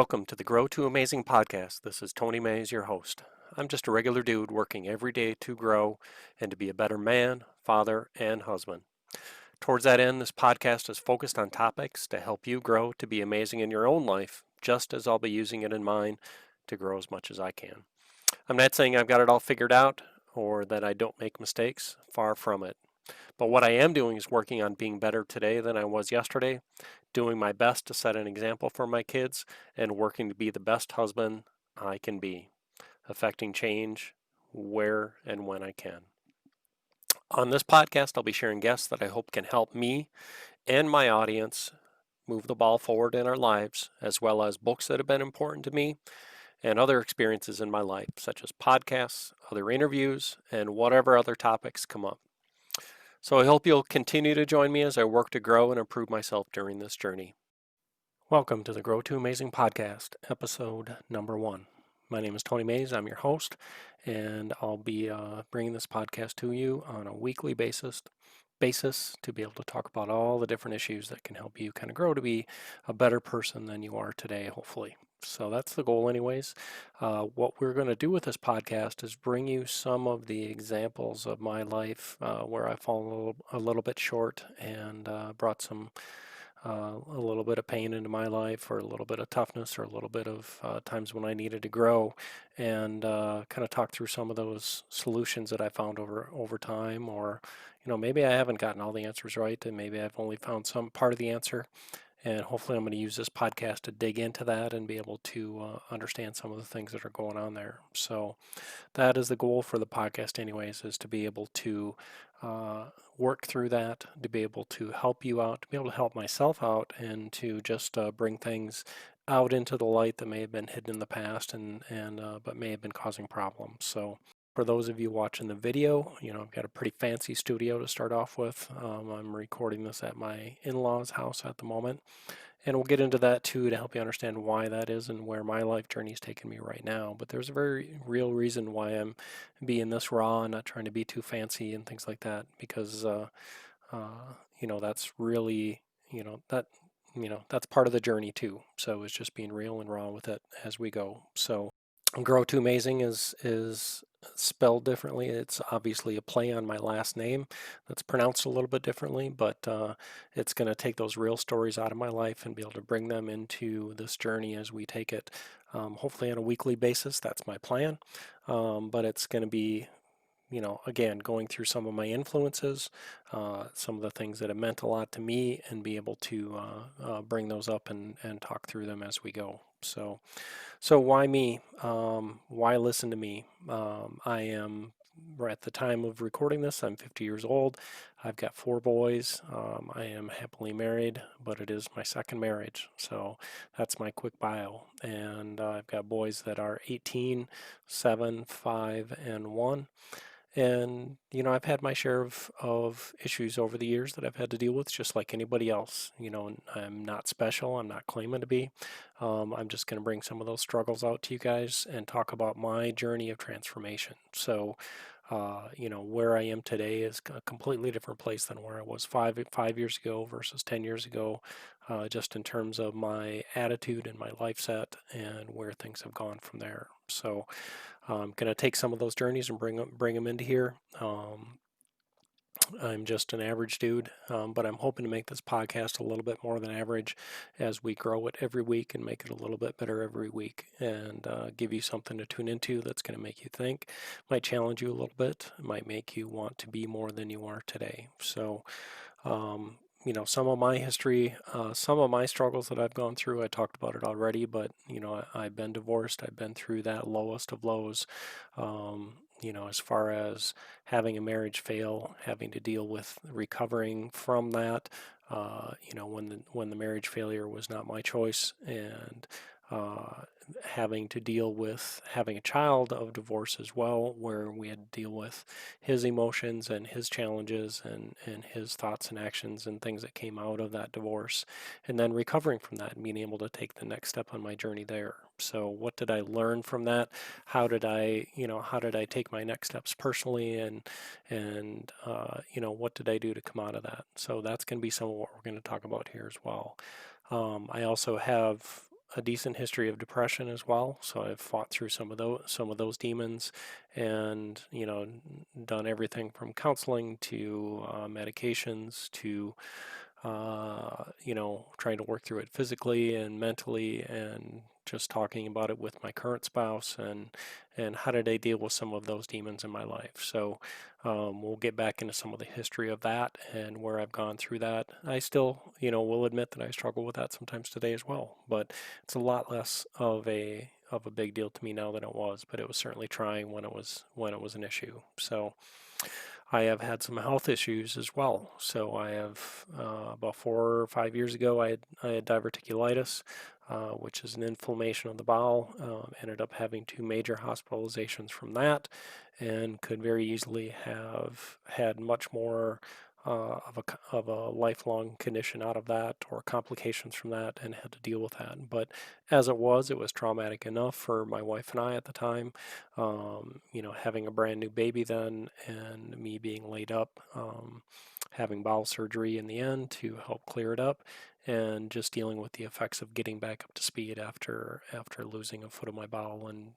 Welcome to the Grow to Amazing Podcast. This is Tony Mays, your host. I'm just a regular dude working every day to grow and to be a better man, father, and husband. Towards that end, this podcast is focused on topics to help you grow to be amazing in your own life, just as I'll be using it in mine to grow as much as I can. I'm not saying I've got it all figured out or that I don't make mistakes, far from it. But what I am doing is working on being better today than I was yesterday, doing my best to set an example for my kids, and working to be the best husband I can be, affecting change where and when I can. On this podcast, I'll be sharing guests that I hope can help me and my audience move the ball forward in our lives, as well as books that have been important to me and other experiences in my life, such as podcasts, other interviews, and whatever other topics come up. So I hope you'll continue to join me as I work to grow and improve myself during this journey. Welcome to the Grow to Amazing Podcast, episode number 1. My name is Tony Mays. I'm your host, and I'll be bringing this podcast to you on a weekly basis to be able to talk about all the different issues that can help you kind of grow to be a better person than you are today, hopefully. So that's the goal anyways. What we're going to do with this podcast is bring you some of the examples of my life where I fall a little bit short and brought a little bit of pain into my life, or a little bit of toughness, or a little bit of times when I needed to grow, and kind of talk through some of those solutions that I found over time, or maybe I haven't gotten all the answers right, and maybe I've only found some part of the answer. And hopefully I'm going to use this podcast to dig into that and be able to understand some of the things that are going on there. So that is the goal for the podcast anyways, is to be able to work through that, to be able to help you out, to be able to help myself out, and to just bring things out into the light that may have been hidden in the past and but may have been causing problems. So for those of you watching the video, I've got a pretty fancy studio to start off with. I'm recording this at my in-laws' house at the moment, and we'll get into that too to help you understand why that is and where my life journey is taking me right now. But there's a very real reason why I'm being this raw and not trying to be too fancy and things like that, because that's really, that's part of the journey too. So it's just being real and raw with it as we go. So Grow to Amazing is spelled differently. It's obviously a play on my last name that's pronounced a little bit differently, but it's going to take those real stories out of my life and be able to bring them into this journey as we take it, hopefully on a weekly basis. That's my plan. But it's going to be, again, going through some of my influences, some of the things that have meant a lot to me, and be able to bring those up and talk through them as we go. So why me? Why listen to me? I am, at the time of recording this, I'm 50 years old. I've got 4 boys. I am happily married, but it is my second marriage. So that's my quick bio. And I've got boys that are 18, 7, 5, and 1. And, I've had my share of issues over the years that I've had to deal with, just like anybody else. I'm not special. I'm not claiming to be. I'm just going to bring some of those struggles out to you guys and talk about my journey of transformation. So, where I am today is a completely different place than where I was five years ago versus 10 years ago, just in terms of my attitude and my life set and where things have gone from there. So I'm going to take some of those journeys and bring them into here. I'm just an average dude, but I'm hoping to make this podcast a little bit more than average as we grow it every week and make it a little bit better every week, and give you something to tune into that's going to make you think, might challenge you a little bit, might make you want to be more than you are today. So some of my history, some of my struggles that I've gone through, I talked about it already, but, I've been divorced. I've been through that lowest of lows, as far as having a marriage fail, having to deal with recovering from that, when the marriage failure was not my choice, and having to deal with having a child of divorce as well, where we had to deal with his emotions and his challenges and his thoughts and actions and things that came out of that divorce, and then recovering from that and being able to take the next step on my journey there. So what did I learn from that? How did I take my next steps personally, and what did I do to come out of that? So that's going to be some of what we're going to talk about here as well. I also have a decent history of depression as well, so I've fought through some of those demons, and done everything from counseling to medications to trying to work through it physically and mentally, and just talking about it with my current spouse, and how did I deal with some of those demons in my life. So we'll get back into some of the history of that and where I've gone through that. I still, will admit that I struggle with that sometimes today as well, but it's a lot less of a big deal to me now than it was, but it was certainly trying when it was an issue. So I have had some health issues as well. So I have about 4 or 5 years ago, I had diverticulitis, which is an inflammation of the bowel. Ended up having 2 major hospitalizations from that, and could very easily have had much more of a lifelong condition out of that, or complications from that, and had to deal with that. But as it was traumatic enough for my wife and I at the time. Having a brand new baby then, and me being laid up, having bowel surgery in the end to help clear it up, and just dealing with the effects of getting back up to speed after losing a foot of my bowel, and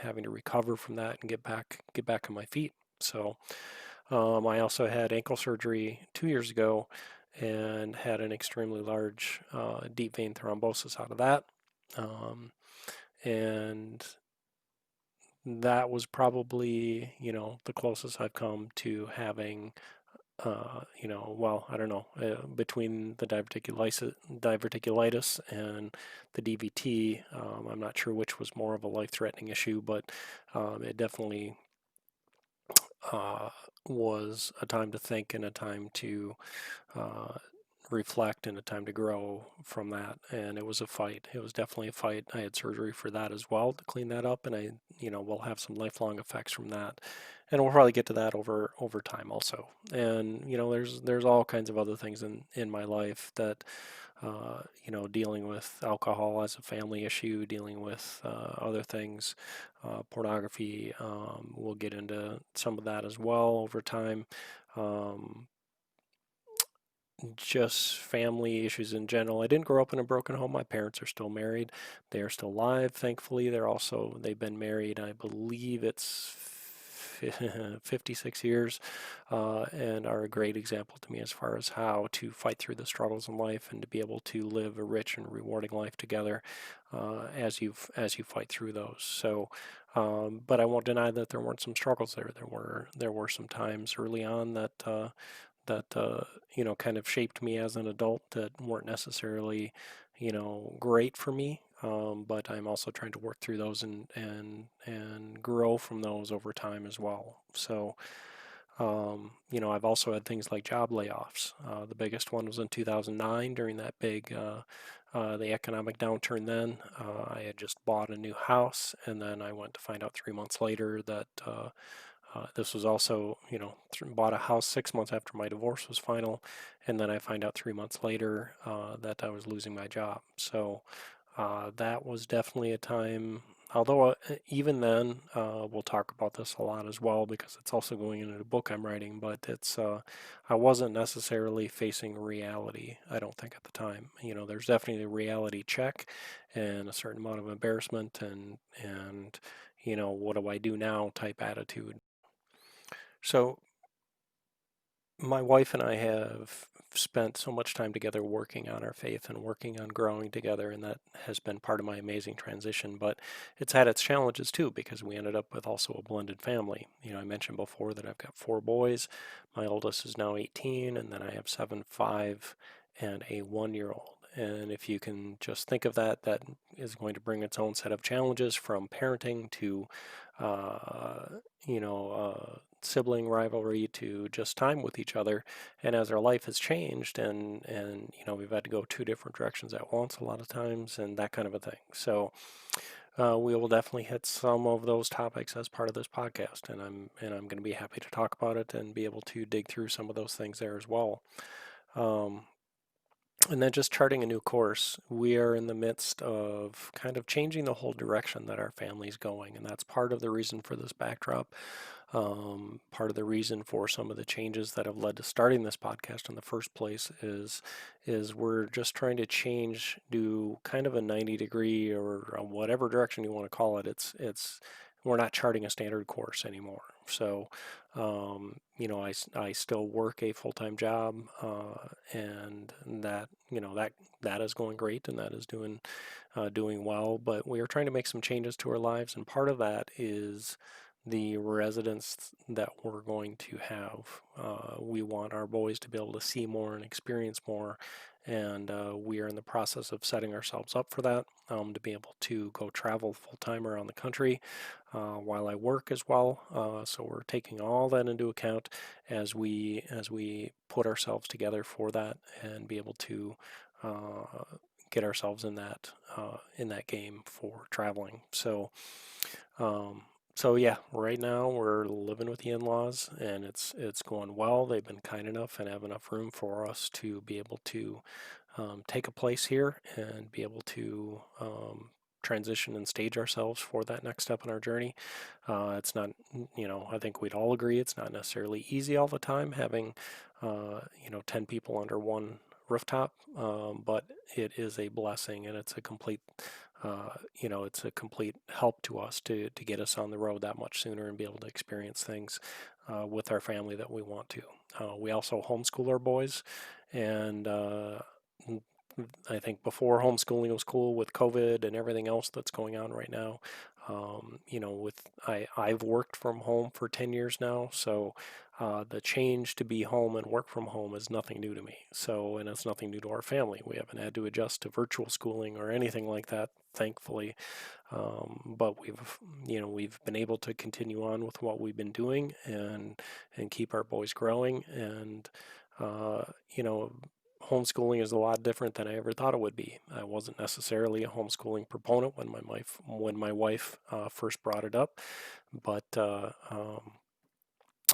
having to recover from that and get back on my feet. So I also had ankle surgery 2 years ago, and had an extremely large deep vein thrombosis out of that. And that was probably, the closest I've come to having, I don't know, between the diverticulitis and the DVT. I'm not sure which was more of a life-threatening issue, but it definitely was a time to think, and a time to uh, reflect, and a time to grow from that. And it was a fight. It was definitely a fight. I had surgery for that as well to clean that up, and I will have some lifelong effects from that. And we'll probably get to that over time also. And there's all kinds of other things in my life that dealing with alcohol as a family issue, dealing with other things, pornography. We'll get into some of that as well over time. Um, just family issues in general. I didn't grow up in a broken home. My parents are still married. They are still alive, thankfully. They've been married, I believe it's 56 years, and are a great example to me as far as how to fight through the struggles in life, and to be able to live a rich and rewarding life together as you fight through those. So, but I won't deny that there weren't some struggles there. There were some times early on that kind of shaped me as an adult, that weren't necessarily great for me, but I'm also trying to work through those, and grow from those over time as well. So I've also had things like job layoffs. The biggest one was in 2009, during that big the economic downturn then. I had just bought a new house, and then I went to find out 3 months later that this was also, bought a house 6 months after my divorce was final, and then I find out 3 months later that I was losing my job. So that was definitely a time. Although even then, we'll talk about this a lot as well, because it's also going into the book I'm writing. But I wasn't necessarily facing reality, I don't think, at the time. There's definitely a reality check, and a certain amount of embarrassment, and what do I do now type attitude. So my wife and I have spent so much time together working on our faith and working on growing together, and that has been part of my amazing transition. But it's had its challenges too, because we ended up with also a blended family. I mentioned before that I've got 4 boys. My oldest is now 18, and then I have 7, 5, and a 1-year-old. And if you can just think of that, that is going to bring its own set of challenges, from parenting to, uh, sibling rivalry, to just time with each other. And as our life has changed, and we've had to go 2 different directions at once a lot of times, and that kind of a thing. So we will definitely hit some of those topics as part of this podcast, and I'm going to be happy to talk about it and be able to dig through some of those things there as well. Um, and then just charting a new course. We are in the midst of kind of changing the whole direction that our family's going, and that's part of the reason for this backdrop. Part of the reason for some of the changes that have led to starting this podcast in the first place is we're just trying to change, do kind of a 90-degree or whatever direction you want to call it. It's we're not charting a standard course anymore. So, I still work a full-time job, and that is going great, and that is doing well. But we are trying to make some changes to our lives, and part of that is the residents that we're going to have. We want our boys to be able to see more and experience more, and we are in the process of setting ourselves up for that, to be able to go travel full time around the country while I work as well. So we're taking all that into account as we put ourselves together for that and be able to get ourselves in that game for traveling. Um, so yeah, right now we're living with the in-laws, and it's going well. They've been kind enough and have enough room for us to be able to take a place here and be able to transition and stage ourselves for that next step in our journey. It's not, I think we'd all agree it's not necessarily easy all the time having, 10 people under one rooftop, but it is a blessing, and it's a complete help to us to get us on the road that much sooner and be able to experience things with our family that we want to. We also homeschool our boys, and I think before homeschooling was cool, with COVID and everything else that's going on right now. I've worked from home for 10 years now, so the change to be home and work from home is nothing new to me. So, and it's nothing new to our family. We haven't had to adjust to virtual schooling or anything like that, thankfully. But we've been able to continue on with what we've been doing and keep our boys growing. And uh, you know, homeschooling is a lot different than I ever thought it would be. I wasn't necessarily a homeschooling proponent when my wife first brought it up, but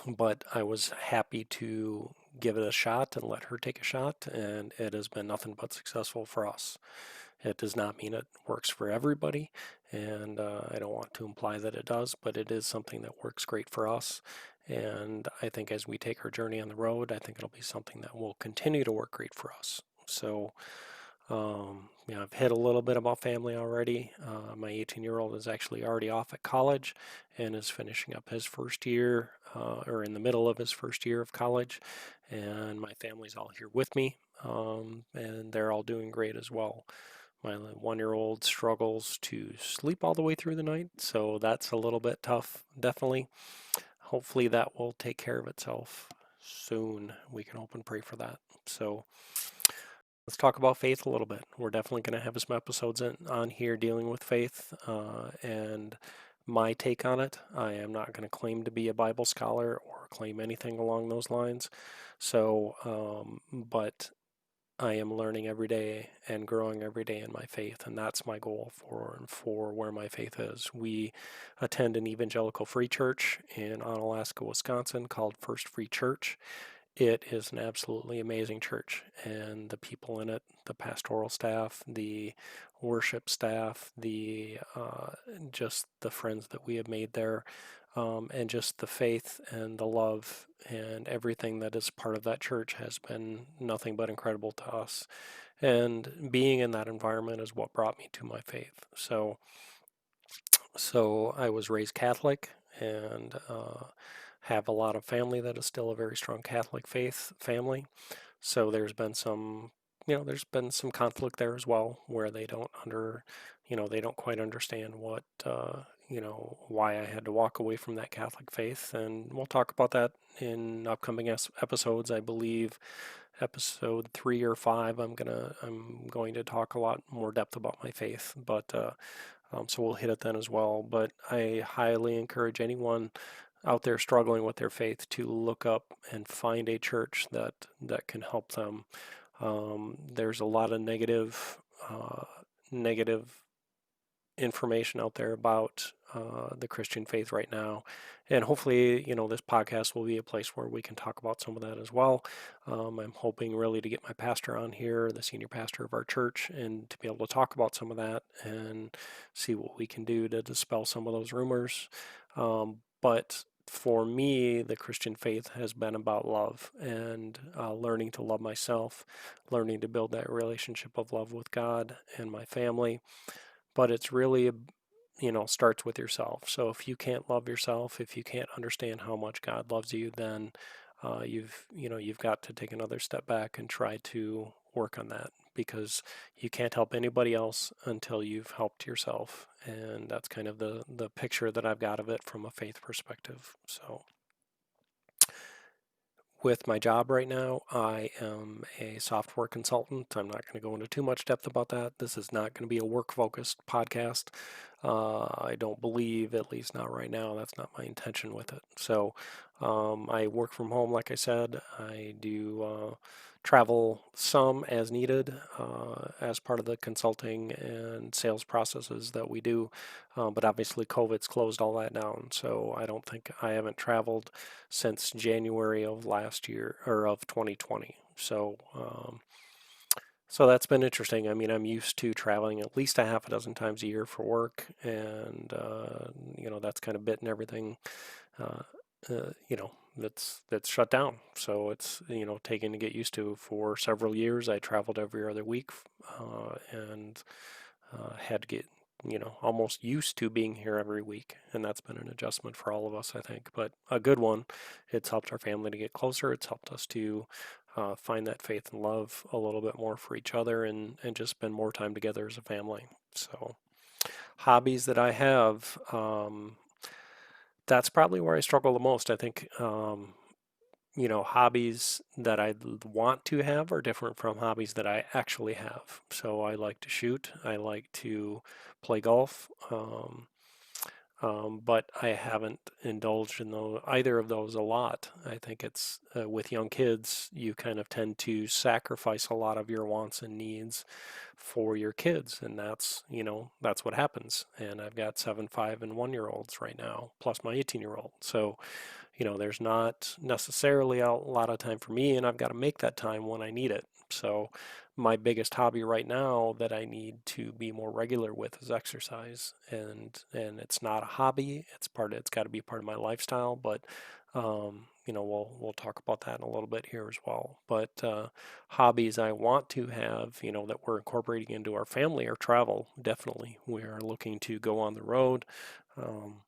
but I was happy to give it a shot and let her take a shot, and it has been nothing but successful for us. It does not mean it works for everybody, and I don't want to imply that it does, but it is something that works great for us. And I think as we take our journey on the road, I think it'll be something that will continue to work great for us. So, I've hit a little bit about family already. My 18-year-old is actually already off at college and is finishing up his first year, or in the middle of his first year of college. And my family's all here with me, and they're all doing great as well. My 1-year-old struggles to sleep all the way through the night, so that's a little bit tough, definitely. Hopefully, that will take care of itself soon. We can hope and pray for that. So, let's talk about faith a little bit. We're definitely going to have some episodes on here dealing with faith and my take on it. I am not going to claim to be a Bible scholar or claim anything along those lines. So, but I am learning every day and growing every day in my faith, and that's my goal for where my faith is. We attend an evangelical free church in Onalaska, Wisconsin, called First Free Church. It is an absolutely amazing church, and the people in it, the pastoral staff, the worship staff, the just the friends that we have made there, and just the faith and the love and everything that is part of that church has been nothing but incredible to us. And being in that environment is what brought me to my faith. So I was raised Catholic, and have a lot of family that is still a very strong Catholic faith family. So there's been some conflict there as well, where they don't quite understand why I had to walk away from that Catholic faith. And we'll talk about that in upcoming episodes. I believe episode 3 or 5, I'm going to talk a lot more depth about my faith, but so we'll hit it then as well. But I highly encourage anyone out there struggling with their faith to look up and find a church that can help them. There's a lot of negative information out there about the Christian faith right now. And hopefully, this podcast will be a place where we can talk about some of that as well. I'm hoping really to get my pastor on here, the senior pastor of our church, and to be able to talk about some of that and see what we can do to dispel some of those rumors. But for me, the Christian faith has been about love and learning to love myself, learning to build that relationship of love with God and my family. But it's really, starts with yourself. So if you can't love yourself, if you can't understand how much God loves you, then you've got to take another step back and try to work on that, because you can't help anybody else until you've helped yourself. And that's kind of the picture that I've got of it from a faith perspective. So with my job right now, I am a software consultant. I'm not going to go into too much depth about that. This is not going to be a work focused podcast. I don't believe, at least not right now, that's not my intention with it. So I work from home, like I said. I do travel some as needed as part of the consulting and sales processes that we do. But obviously, COVID's closed all that down. So I haven't traveled since January of last year, or of 2020. So that's been interesting. I mean, I'm used to traveling at least a half a dozen times a year for work, and that's kind of bitten everything. Uh, that's shut down. So it's taken to get used to. For several years, I traveled every other week, and had to get almost used to being here every week, and that's been an adjustment for all of us, I think, but a good one. It's helped our family to get closer. It's helped us to find that faith and love a little bit more for each other, and just spend more time together as a family. So hobbies that I have, that's probably where I struggle the most. I think hobbies that I want to have are different from hobbies that I actually have. So I like to shoot. I like to play golf. But I haven't indulged in either of those a lot. I think it's with young kids, you kind of tend to sacrifice a lot of your wants and needs for your kids, and that's what happens. And I've got 7, 5, and 1 year olds right now, plus my 18-year-old. So there's not necessarily a lot of time for me, and I've got to make that time when I need it. So my biggest hobby right now that I need to be more regular with is exercise, and it's not a hobby. It's got to be part of my lifestyle, but we'll talk about that in a little bit here as well. But hobbies I want to have, that we're incorporating into our family, are travel. Definitely, we are looking to go on the road. Um,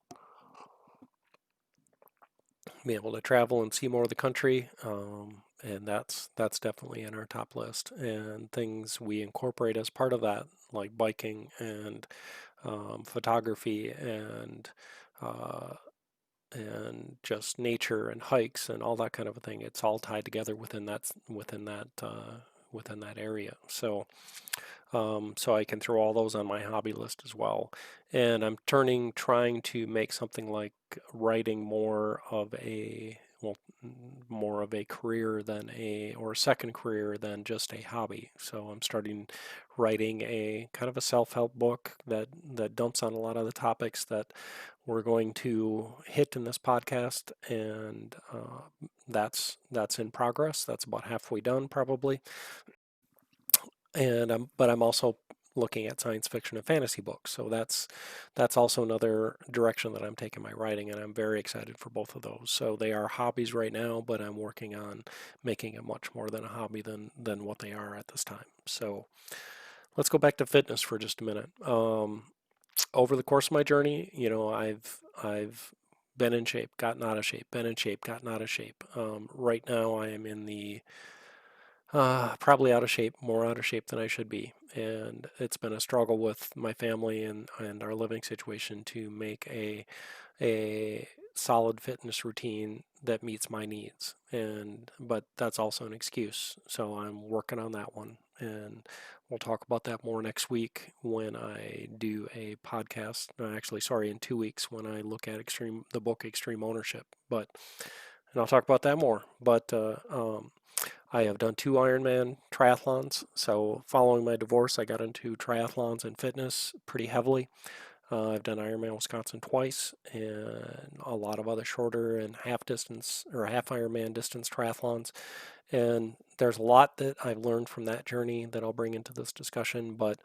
be able to travel and see more of the country, and that's definitely in our top list. And things we incorporate as part of that, like biking and photography uh, and just nature and hikes and all that kind of a thing. It's all tied together within that area. So I can throw all those on my hobby list as well. And I'm trying to make something like writing more of a career or a second career than just a hobby. So I'm starting writing a kind of a self-help book that dumps on a lot of the topics that we're going to hit in this podcast, and that's in progress. That's about halfway done, probably. But I'm also looking at science fiction and fantasy books. So that's also another direction that I'm taking my writing, and I'm very excited for both of those. So they are hobbies right now, but I'm working on making it much more than a hobby than what they are at this time. So let's go back to fitness for just a minute. Over the course of my journey, I've been in shape, gotten out of shape, been in shape, gotten out of shape. Right now, I am in the probably out of shape, more out of shape than I should be. And it's been a struggle with my family and our living situation to make a solid fitness routine that meets my needs. But that's also an excuse. So I'm working on that one. And we'll talk about that more next week when I do a podcast. Actually, sorry, in 2 weeks when I look at the book Extreme Ownership. And I'll talk about that more. But I have done 2 Ironman triathlons. So following my divorce, I got into triathlons and fitness pretty heavily. I've done Ironman Wisconsin twice, and a lot of other shorter and half distance or half Ironman distance triathlons. And there's a lot that I've learned from that journey that I'll bring into this discussion. But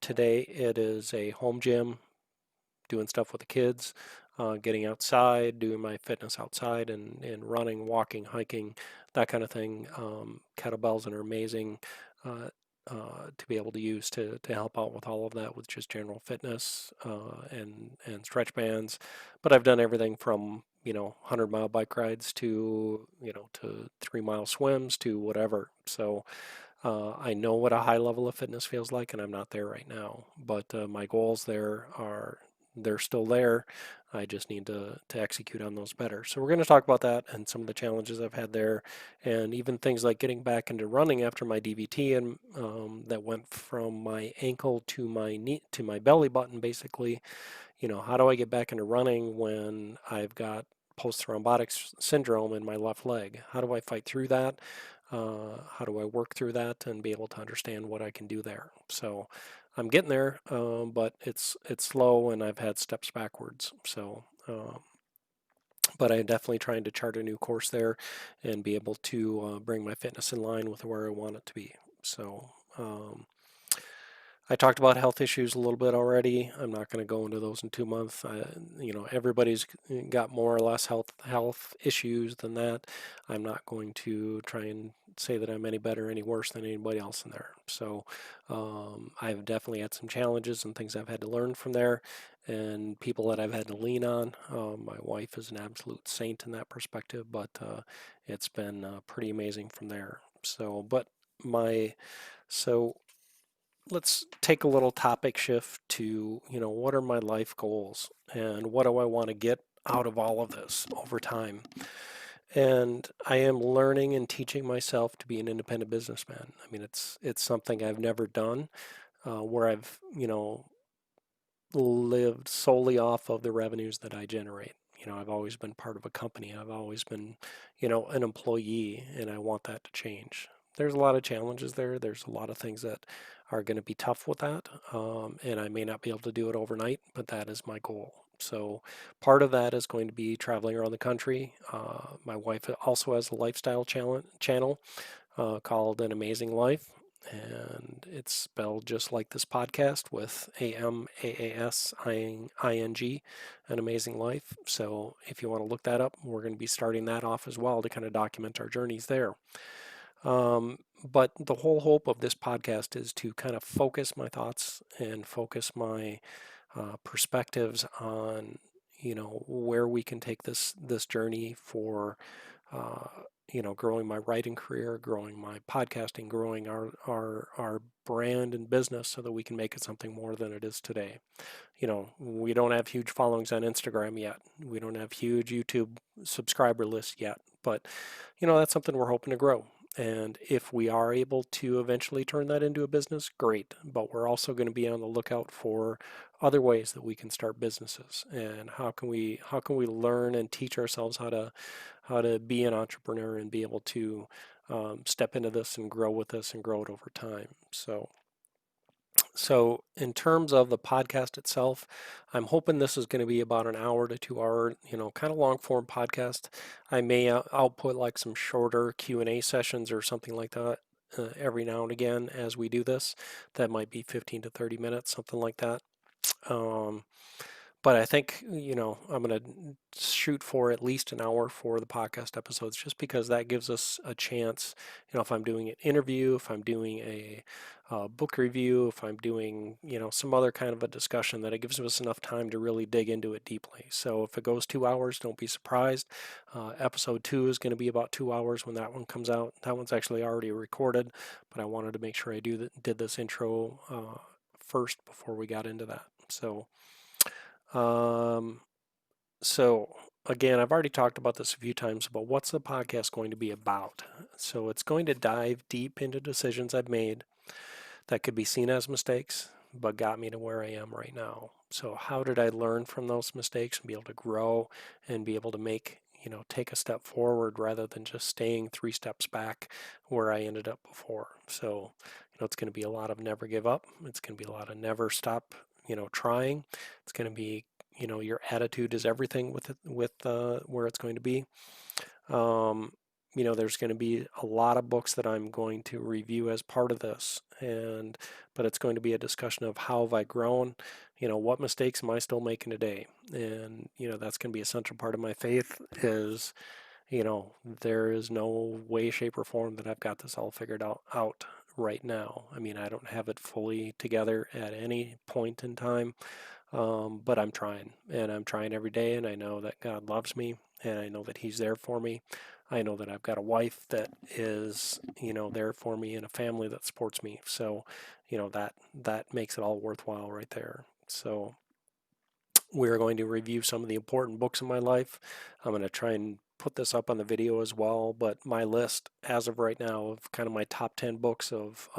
today it is a home gym, doing stuff with the kids. getting outside, doing my fitness outside, and running, walking, hiking, that kind of thing. Kettlebells are amazing to be able to use to help out with all of that with just general fitness and stretch bands. But I've done everything from 100-mile bike rides to to 3-mile swims to whatever. So I know what a high level of fitness feels like, and I'm not there right now. But my goals there are they're still there. I just need to execute on those better. So we're going to talk about that and some of the challenges I've had there, and even things like getting back into running after my DVT, and that went from my ankle to my knee to my belly button, basically. How do I get back into running when I've got post-thrombotic syndrome in my left leg? How do I fight through that? How do I work through that and be able to understand what I can do there? So I'm getting there, but it's slow, and I've had steps backwards. So, but I'm definitely trying to chart a new course there and be able to bring my fitness in line with where I want it to be. So. I talked about health issues a little bit already. I'm not going to go into those in 2 months. Everybody's got more or less health issues than that. I'm not going to try and say that I'm any better, any worse than anybody else in there. So I've definitely had some challenges and things I've had to learn from there, and people that I've had to lean on. My wife is an absolute saint in that perspective, but it's been pretty amazing from there. So, but my so let's take a little topic shift to, what are my life goals and what do I want to get out of all of this over time? And I am learning and teaching myself to be an independent businessman. I mean, it's something I've never done, where I've, lived solely off of the revenues that I generate. I've always been part of a company. I've always been, an employee, and I want that to change. There's a lot of challenges there. There's a lot of things that are going to be tough with that, and I may not be able to do it overnight, but that is my goal. So part of that is going to be traveling around the country. My wife also has a lifestyle channel called An Amazing Life, and it's spelled just like this podcast with AMaasing, An Amazing Life. So if you want to look that up, we're going to be starting that off as well to kind of document our journeys there. But the whole hope of this podcast is to kind of focus my thoughts and focus my perspectives on where we can take this journey for growing my writing career, growing my podcasting, growing our brand and business so that we can make it something more than it is today. We don't have huge followings on Instagram yet. We don't have huge YouTube subscriber lists yet, but that's something we're hoping to grow. And if we are able to eventually turn that into a business, great. But we're also going to be on the lookout for other ways that we can start businesses, and how can we learn and teach ourselves how to be an entrepreneur and be able to step into this and grow with this and grow it over time. So in terms of the podcast itself, I'm hoping this is going to be about an hour to 2 hour, kind of long form podcast. I may output like some shorter Q&A sessions or something like that every now and again as we do this. That might be 15 to 30 minutes, something like that. But I think, I'm going to shoot for at least an hour for the podcast episodes, just because that gives us a chance, if I'm doing an interview, if I'm doing a book review, if I'm doing, some other kind of a discussion, that it gives us enough time to really dig into it deeply. So if it goes 2 hours, don't be surprised. Episode 2 is going to be about 2 hours when that one comes out. That one's actually already recorded, but I wanted to make sure I did this intro first before we got into that. Um, so again, I've already talked about this a few times, but what's the podcast going to be about? So it's going to dive deep into decisions I've made that could be seen as mistakes, but got me to where I am right now. So how did I learn from those mistakes and be able to grow and be able to take a step forward rather than just staying 3 steps back where I ended up before? So, it's going to be a lot of never give up. It's going to be a lot of never stop, trying. It's going to be, your attitude is everything with where it's going to be. There's going to be a lot of books that I'm going to review as part of this, but it's going to be a discussion of how have I grown, what mistakes am I still making today? And, that's going to be a central part of my faith is, there is no way, shape, or form that I've got this all figured out right now. I mean, I don't have it fully together at any point in time, but I'm trying, and I'm trying every day, and I know that God loves me, and I know that He's there for me. I know that I've got a wife that is, there for me, and a family that supports me. So, that makes it all worthwhile right there. So we're going to review some of the important books in my life. I'm going to try and put this up on the video as well, but my list as of right now of kind of my top 10 books of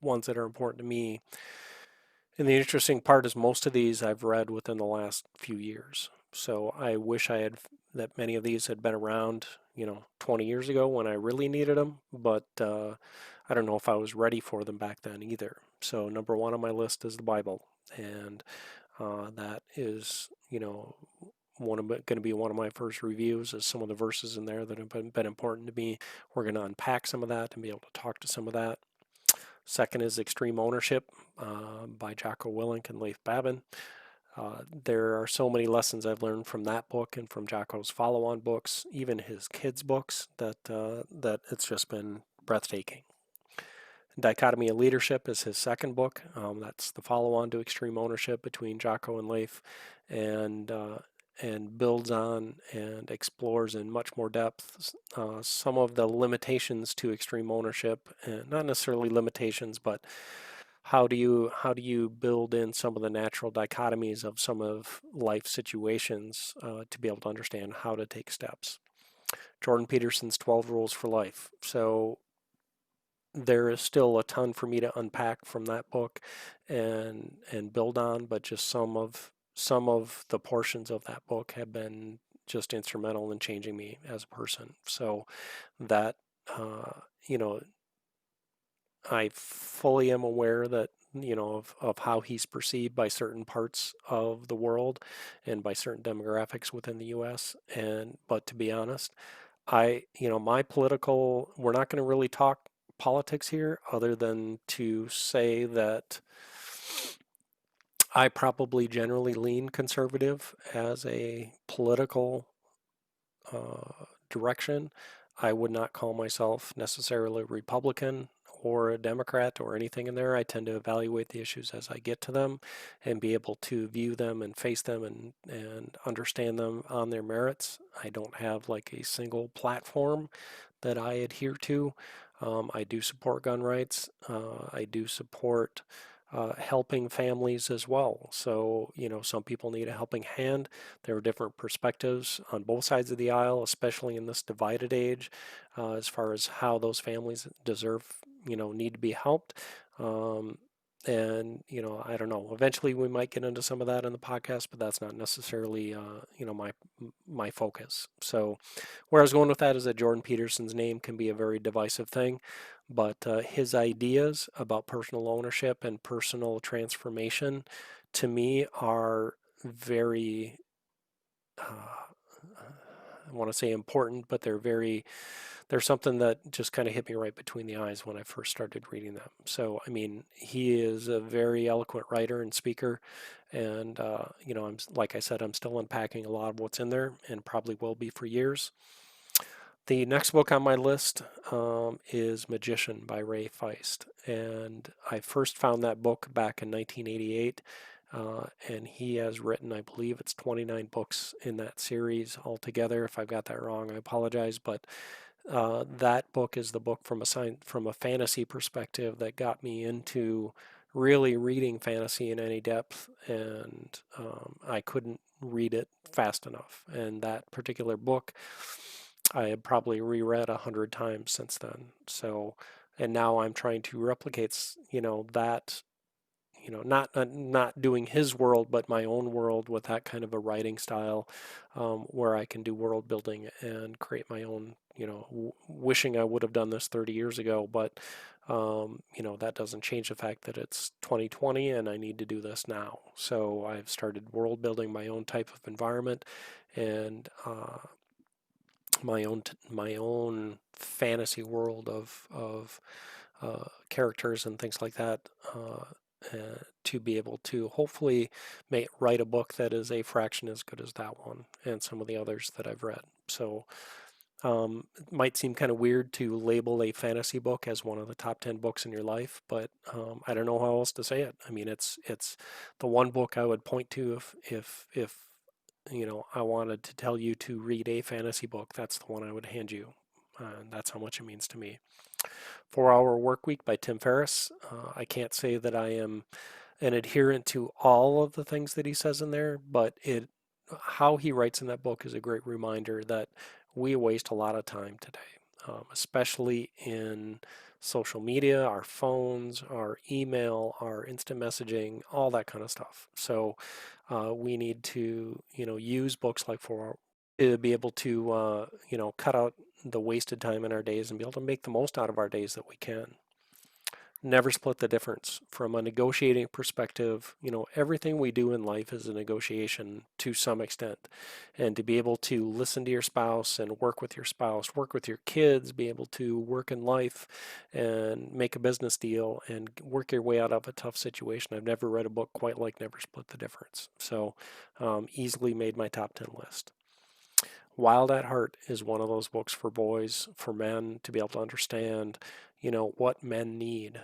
ones that are important to me. And the interesting part is most of these I've read within the last few years. So I wish that many of these had been around, 20 years ago when I really needed them, but I don't know if I was ready for them back then either. So number one on my list is the Bible, and that is, going to be one of my first reviews is some of the verses in there that have been important to me. We're going to unpack some of that and be able to talk to some of that. Second is Extreme Ownership by Jocko Willink and Leif Babin. There are so many lessons I've learned from that book and from Jocko's follow-on books, even his kids' books, that it's just been breathtaking. Dichotomy of Leadership is his second book. That's the follow-on to Extreme Ownership between Jocko and Leif, and builds on and explores in much more depth some of the limitations to extreme ownership, and not necessarily limitations, but how do you build in some of the natural dichotomies of some of life situations to be able to understand how to take steps. Jordan Peterson's 12 Rules for Life. So there is still a ton for me to unpack from that book and build on, but just some of the portions of that book have been just instrumental in changing me as a person. So that I fully am aware that of how he's perceived by certain parts of the world and by certain demographics within the US. But to be honest, my political, we're not going to really talk politics here other than to say that I probably generally lean conservative as a political direction. I would not call myself necessarily Republican or a Democrat or anything in there. I tend to evaluate the issues as I get to them and be able to view them and face them and understand them on their merits. I don't have like a single platform that I adhere to. I do support gun rights. I do support helping families as well. So, some people need a helping hand. There are different perspectives on both sides of the aisle, especially in this divided age, as far as how those families need to be helped. I don't know. Eventually, we might get into some of that in the podcast, but that's not necessarily, my focus. So, where I was going with that is that Jordan Peterson's name can be a very divisive thing, but his ideas about personal ownership and personal transformation, to me, are very, I want to say important, but they're something that just kind of hit me right between the eyes when I first started reading them. So, I mean, he is a very eloquent writer and speaker, and like I said, I'm still unpacking a lot of what's in there, and probably will be for years. The next book on my list is Magician by Ray Feist, and I first found that book back in 1988. And he has written, I believe it's 29 books in that series altogether. If I've got that wrong, I apologize. But that book is the book from a fantasy perspective that got me into really reading fantasy in any depth, and I couldn't read it fast enough. And that particular book, I have probably reread 100 times since then. So, and now I'm trying to replicate, that not doing his world, but my own world with that kind of a writing style, where I can do world building and create my own, wishing I would have done this 30 years ago, but, that doesn't change the fact that it's 2020 and I need to do this now. So I've started world building my own type of environment and, my own fantasy world of characters and things like that, to be able to hopefully write a book that is a fraction as good as that one and some of the others that I've read. So it might seem kind of weird to label a fantasy book as one of the top 10 books in your life, but I don't know how else to say it. I mean, it's the one book I would point to if I wanted to tell you to read a fantasy book. That's the one I would hand you. And that's how much it means to me. 4 Hour Workweek by Tim Ferriss. I can't say that I am an adherent to all of the things that he says in there, but how he writes in that book is a great reminder that we waste a lot of time today, especially in social media, our phones, our email, our instant messaging, all that kind of stuff. So we need to, use books like to be able to, cut out the wasted time in our days and be able to make the most out of our days that we can. Never split the difference. From a negotiating perspective, everything we do in life is a negotiation to some extent. And to be able to listen to your spouse and work with your spouse, work with your kids, be able to work in life and make a business deal and work your way out of a tough situation. I've never read a book quite like Never Split the Difference. So easily made my top 10 list. Wild at Heart is one of those books for boys, for men to be able to understand, what men need.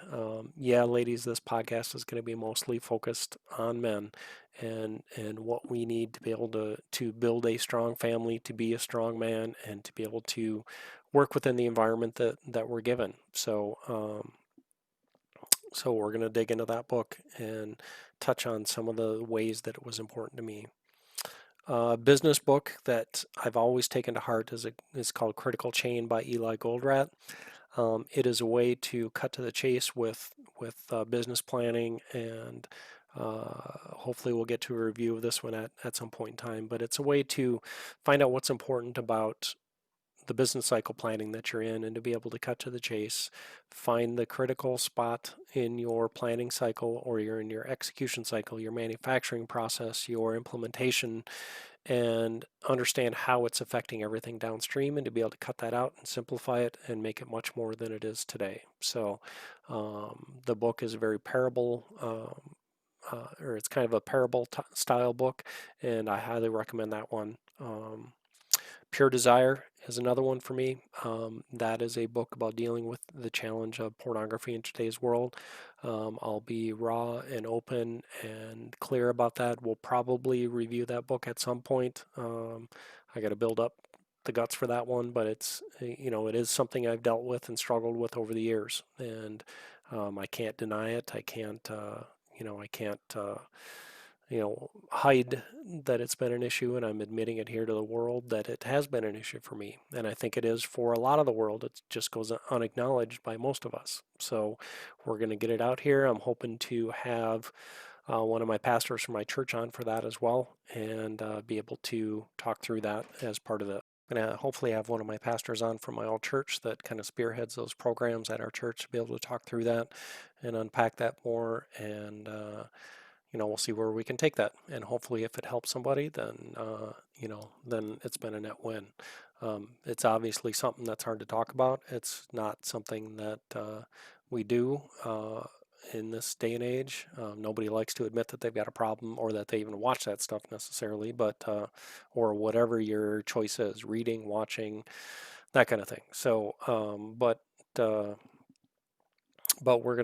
Yeah, ladies, this podcast is going to be mostly focused on men and what we need to be able to build a strong family, to be a strong man, and to be able to work within the environment that we're given. So we're going to dig into that book and touch on some of the ways that it was important to me. Business book that I've always taken to heart is called Critical Chain by Eli Goldratt. It is a way to cut to the chase with business planning, and hopefully we'll get to a review of this one at some point in time. But it's a way to find out what's important about the business cycle planning that you're in and to be able to cut to the chase, find the critical spot in your planning cycle or you're in your execution cycle, your manufacturing process, your implementation, and understand how it's affecting everything downstream and to be able to cut that out and simplify it and make it much more than it is today. So the book is a very parable or it's kind of a parable style book, and I highly recommend that one. Pure Desire is another one for me. That is a book about dealing with the challenge of pornography in today's world. I'll be raw and open and clear about that. We'll probably review that book at some point. I got to build up the guts for that one, but it is something I've dealt with and struggled with over the years, and I can't deny it. I can't hide that it's been an issue, and I'm admitting it here to the world that it has been an issue for me. And I think it is for a lot of the world. It just goes unacknowledged by most of us. So we're going to get it out here. I'm hoping to have one of my pastors from my church on for that as well, and be able to talk through that as part of it. I'm going to hopefully have one of my pastors on from my old church that kind of spearheads those programs at our church to be able to talk through that and unpack that more, and we'll see where we can take that. And hopefully if it helps somebody, then then it's been a net win. It's obviously something that's hard to talk about. It's not something that we do in this day and age. Nobody likes to admit that they've got a problem or that they even watch that stuff necessarily, but or whatever your choice is, reading, watching, that kind of thing. So but we're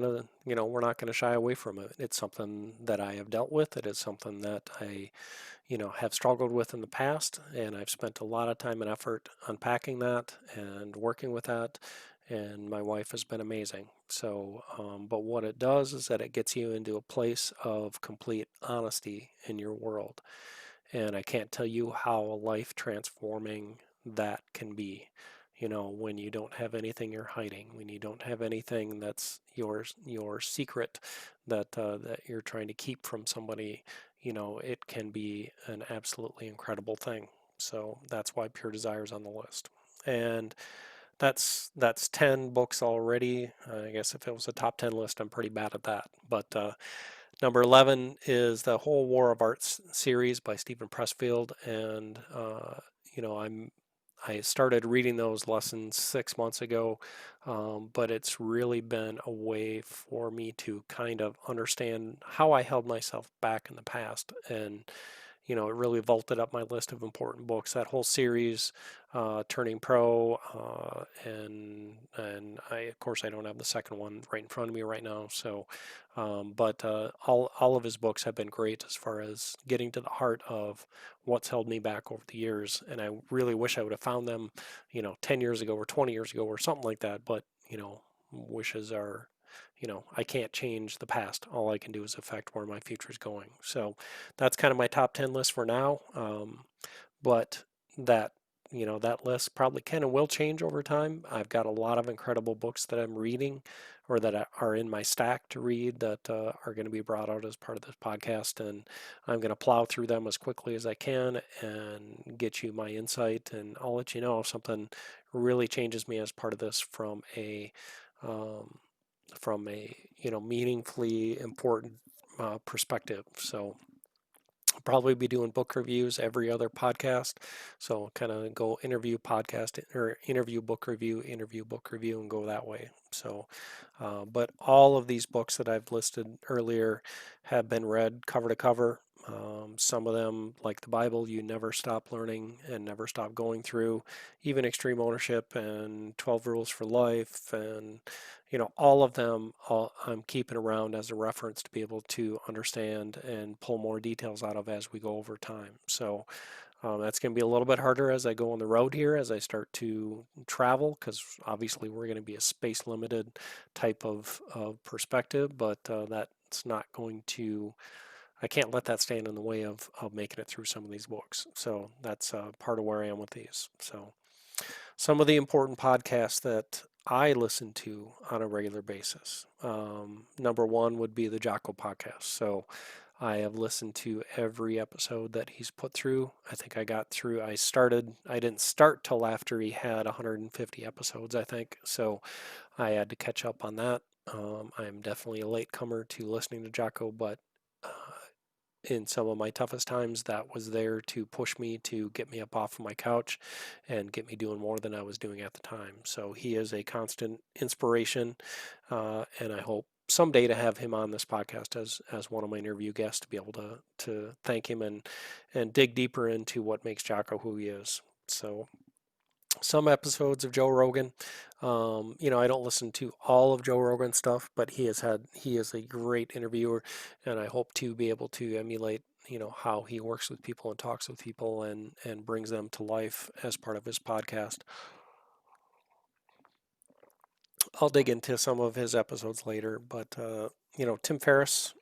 not gonna shy away from it. It's something that I have dealt with. It is something that I have struggled with in the past, and I've spent a lot of time and effort unpacking that and working with that, and my wife has been amazing. So but what it does is that it gets you into a place of complete honesty in your world, and I can't tell you how life transforming that can be. When you don't have anything you're hiding, when you don't have anything that's your secret that you're trying to keep from somebody, it can be an absolutely incredible thing. So that's why Pure Desire is on the list. And that's 10 books already. I guess if it was a top 10 list, I'm pretty bad at that. But number 11 is the whole War of Art series by Stephen Pressfield, and I started reading those lessons 6 months ago, but it's really been a way for me to kind of understand how I held myself back in the past. And it really vaulted up my list of important books. That whole series, Turning Pro, and I, of course, I don't have the second one right in front of me right now. So, but all of his books have been great as far as getting to the heart of what's held me back over the years. And I really wish I would have found them, 10 years ago or 20 years ago or something like that. But wishes are, I can't change the past. All I can do is affect where my future is going. So that's kind of my top 10 list for now. But that, that list probably can and will change over time. I've got a lot of incredible books that I'm reading or that are in my stack to read that are going to be brought out as part of this podcast. And I'm going to plow through them as quickly as I can and get you my insight. And I'll let you know if something really changes me as part of this um, from a meaningfully important perspective. So I'll probably be doing book reviews every other podcast. So kind of go interview podcast or interview book review, and go that way. So, but all of these books that I've listed earlier have been read cover to cover. Some of them, like the Bible, you never stop learning and never stop going through, even Extreme Ownership and 12 Rules for Life, and all of them I'm keeping around as a reference to be able to understand and pull more details out of as we go over time. So that's going to be a little bit harder as I go on the road here, as I start to travel, because obviously we're going to be a space limited type of perspective, but that's not going to, I can't let that stand in the way of making it through some of these books. So that's part of where I am with these. So some of the important podcasts that I listen to on a regular basis. Number one would be the Jocko podcast. So I have listened to every episode that he's put through. I think I didn't start till after he had 150 episodes, I think. So I had to catch up on that. I'm definitely a latecomer to listening to Jocko, but uh, in some of my toughest times, that was there to push me, to get me up off of my couch and get me doing more than I was doing at the time. So he is a constant inspiration, and I hope someday to have him on this podcast as one of my interview guests, to be able to thank him and dig deeper into what makes Jocko who he is. So some episodes of Joe Rogan. I don't listen to all of Joe Rogan's stuff, but he is a great interviewer, and I hope to be able to emulate how he works with people and talks with people and brings them to life as part of his podcast. I'll dig into some of his episodes later, but Tim Ferriss,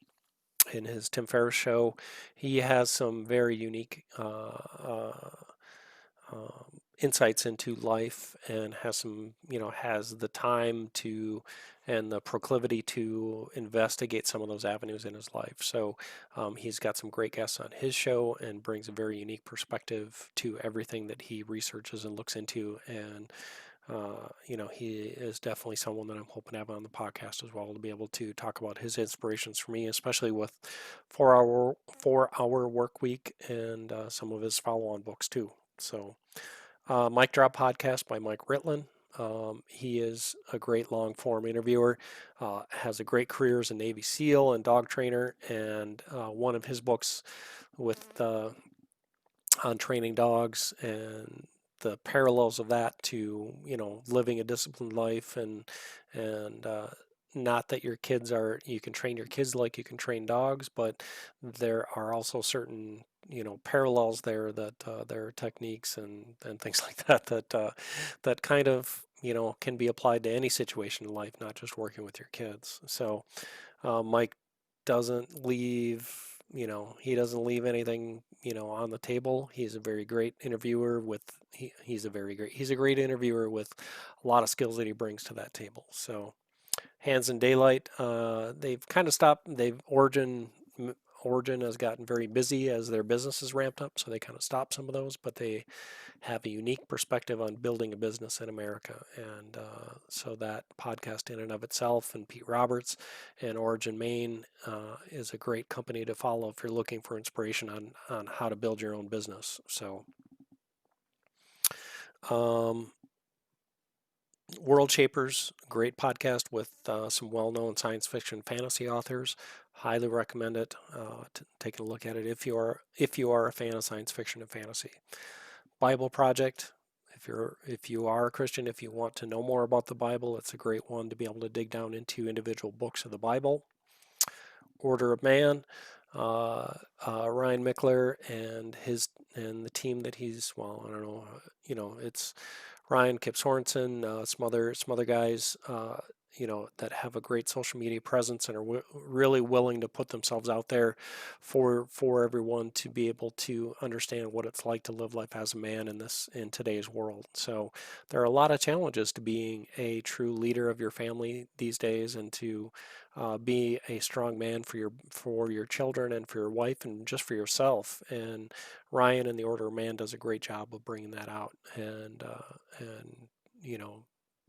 in his Tim Ferriss show, he has some very unique insights into life, and has the time to and the proclivity to investigate some of those avenues in his life. So he's got some great guests on his show and brings a very unique perspective to everything that he researches and looks into. And he is definitely someone that I'm hoping to have on the podcast as well, to be able to talk about his inspirations for me, especially with 4 Hour Work Week and some of his follow-on books too. So Mike Drop Podcast by Mike Ritlin. He is a great long form interviewer, has a great career as a Navy SEAL and dog trainer, and one of his books with on training dogs and the parallels of that to living a disciplined life, and not that you can train your kids like you can train dogs, but there are also certain parallels there, that there are techniques and things like that kind of can be applied to any situation in life, not just working with your kids. So Mike doesn't leave he doesn't leave anything on the table. He's a very great interviewer with he's a great interviewer with a lot of skills that he brings to that table. So Hands in Daylight, they've kind of stopped. Origin has gotten very busy as their business has ramped up, so they kind of stopped some of those, but they have a unique perspective on building a business in America. And so that podcast in and of itself, and Pete Roberts and Origin Maine, is a great company to follow if you're looking for inspiration on how to build your own business. So Um, World Shapers, great podcast with some well-known science fiction fantasy authors. Highly recommend it. Taking a look at it if you are a fan of science fiction and fantasy. Bible Project. If you are a Christian, if you want to know more about the Bible, it's a great one to be able to dig down into individual books of the Bible. Order of Man, Ryan Mickler and the team that he's, well, I don't know, it's Ryan, Kip Sorensen, some other guys, that have a great social media presence and are really willing to put themselves out there for everyone to be able to understand what it's like to live life as a man in today's world. So there are a lot of challenges to being a true leader of your family these days, and to be a strong man for your children and for your wife and just for yourself. And Ryan and the Order of Man does a great job of bringing that out, and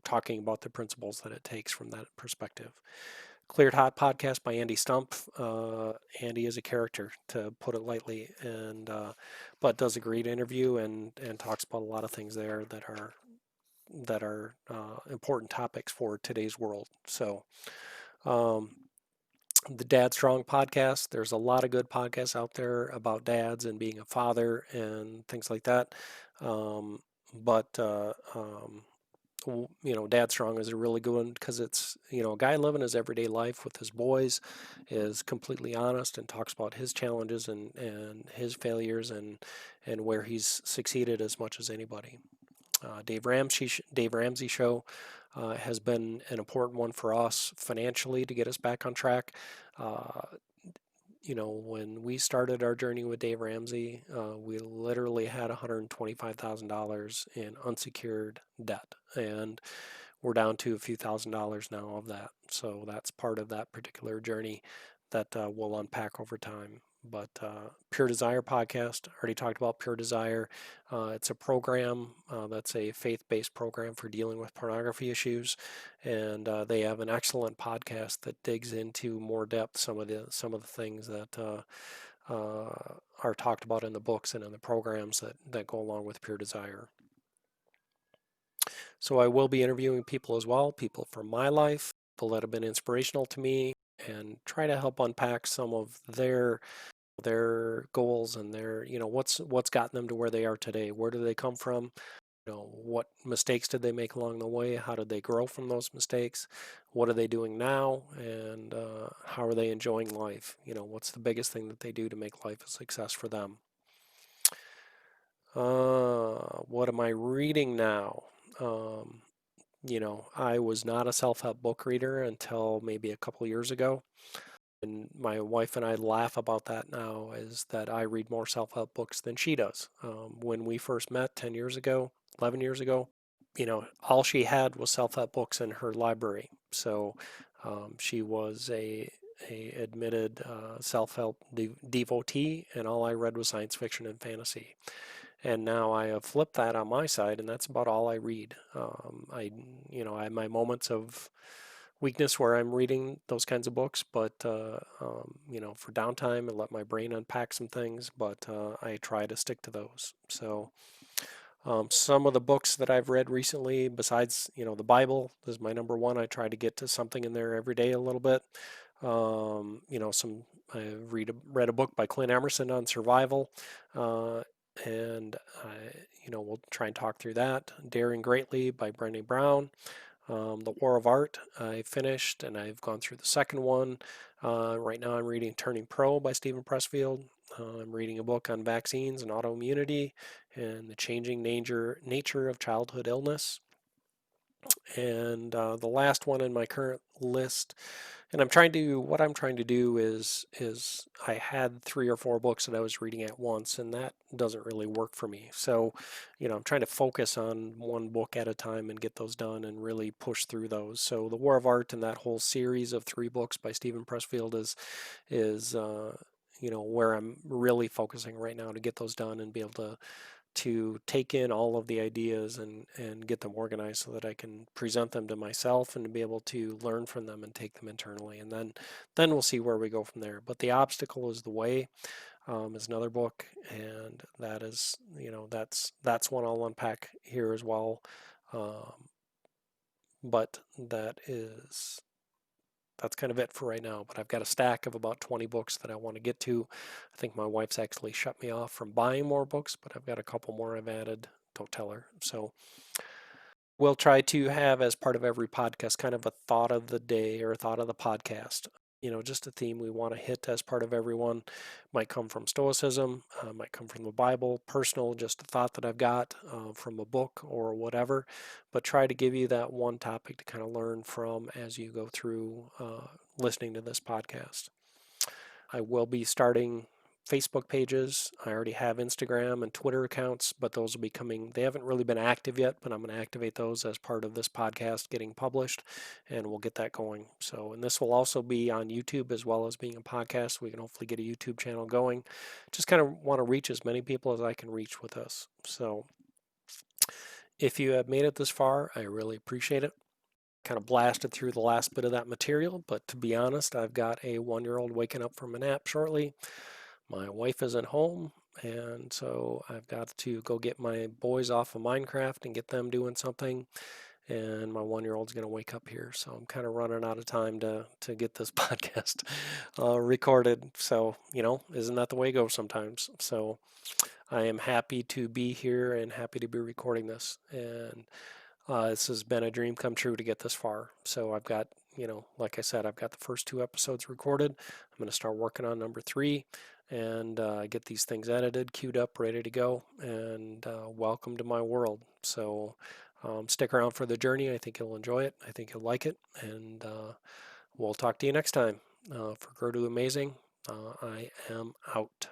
talking about the principles that it takes from that perspective. Cleared Hot podcast by Andy Stump. Andy is a character, to put it lightly, and but does a great interview and talks about a lot of things there that are important topics for today's world. So um, the Dad Strong podcast. There's a lot of good podcasts out there about dads and being a father and things like that. But Dad Strong is a really good one because it's, a guy living his everyday life with his boys, is completely honest and talks about his challenges and his failures and where he's succeeded as much as anybody. Dave Ramsey show has been an important one for us financially to get us back on track. Uh, when we started our journey with Dave Ramsey, we literally had $125,000 in unsecured debt, and we're down to a few $1,000s now of that. So that's part of that particular journey that we'll unpack over time. But Pure Desire podcast, already talked about Pure Desire. It's a program that's a faith-based program for dealing with pornography issues, and they have an excellent podcast that digs into more depth some of the things that are talked about in the books and in the programs that go along with Pure Desire. So I will be interviewing people as well, people from my life, people that have been inspirational to me, and try to help unpack some of their goals and what's gotten them to where they are today. Where do they come from? What mistakes did they make along the way? How did they grow from those mistakes? What are they doing now? And how are they enjoying life? What's the biggest thing that they do to make life a success for them? What am I reading now? Um, I was not a self-help book reader until maybe a couple years ago. And my wife and I laugh about that now, is that I read more self-help books than she does. When we first met 10 years ago, 11 years ago, all she had was self-help books in her library. So she was a admitted self-help devotee, and all I read was science fiction and fantasy. And now I have flipped that on my side, and that's about all I read. I have my moments of weakness where I'm reading those kinds of books, but for downtime and let my brain unpack some things. But I try to stick to those. So some of the books that I've read recently, besides the Bible, is my number one. I try to get to something in there every day a little bit. I read a book by Clint Emerson on survival. And we'll try and talk through that. Daring Greatly by Brené Brown. The War of Art I finished, and I've gone through the second one. Right now I'm reading Turning Pro by Stephen Pressfield. I'm reading a book on vaccines and autoimmunity and the changing nature of childhood illness. And the last one in my current list, and what I'm trying to do is I had 3 or 4 books that I was reading at once, and that doesn't really work for me. So, I'm trying to focus on one book at a time and get those done and really push through those. So The War of Art and that whole series of 3 books by Stephen Pressfield is where I'm really focusing right now to get those done and be able to take in all of the ideas and get them organized so that I can present them to myself and to be able to learn from them and take them internally. And then we'll see where we go from there. But the obstacle is the way. is another book, and that is, that's one I'll unpack here as well. But that's kind of it for right now. But I've got a stack of about 20 books that I want to get to. I think my wife's actually shut me off from buying more books, but I've got a couple more I've added. Don't tell her. So we'll try to have, as part of every podcast, kind of a thought of the day or a thought of the podcast. Just a theme we want to hit as part of everyone. Might come from Stoicism, might come from the Bible, personal, just a thought that I've got from a book or whatever. But try to give you that one topic to kind of learn from as you go through listening to this podcast. I will be starting Facebook pages. I already have Instagram and Twitter accounts, but those will be coming. They haven't really been active yet, but I'm going to activate those as part of this podcast getting published, and we'll get that going. So, and this will also be on YouTube as well as being a podcast. We can hopefully get a YouTube channel going. Just kind of want to reach as many people as I can reach with this. So, if you have made it this far, I really appreciate it. Kind of blasted through the last bit of that material, but to be honest, I've got a 1-year-old waking up from a nap shortly. My wife isn't home, and so I've got to go get my boys off of Minecraft and get them doing something. And my 1-year-old's going to wake up here, so I'm kind of running out of time to get this podcast recorded. So, isn't that the way it goes sometimes? So I am happy to be here and happy to be recording this. And this has been a dream come true to get this far. So I've got, like I said, I've got the first 2 episodes recorded. I'm going to start working on number 3 and get these things edited, queued up, ready to go, and welcome to my world. So stick around for the journey. I think you'll enjoy it. I think you'll like it. And we'll talk to you next time. For Grow to Amazing, I am out.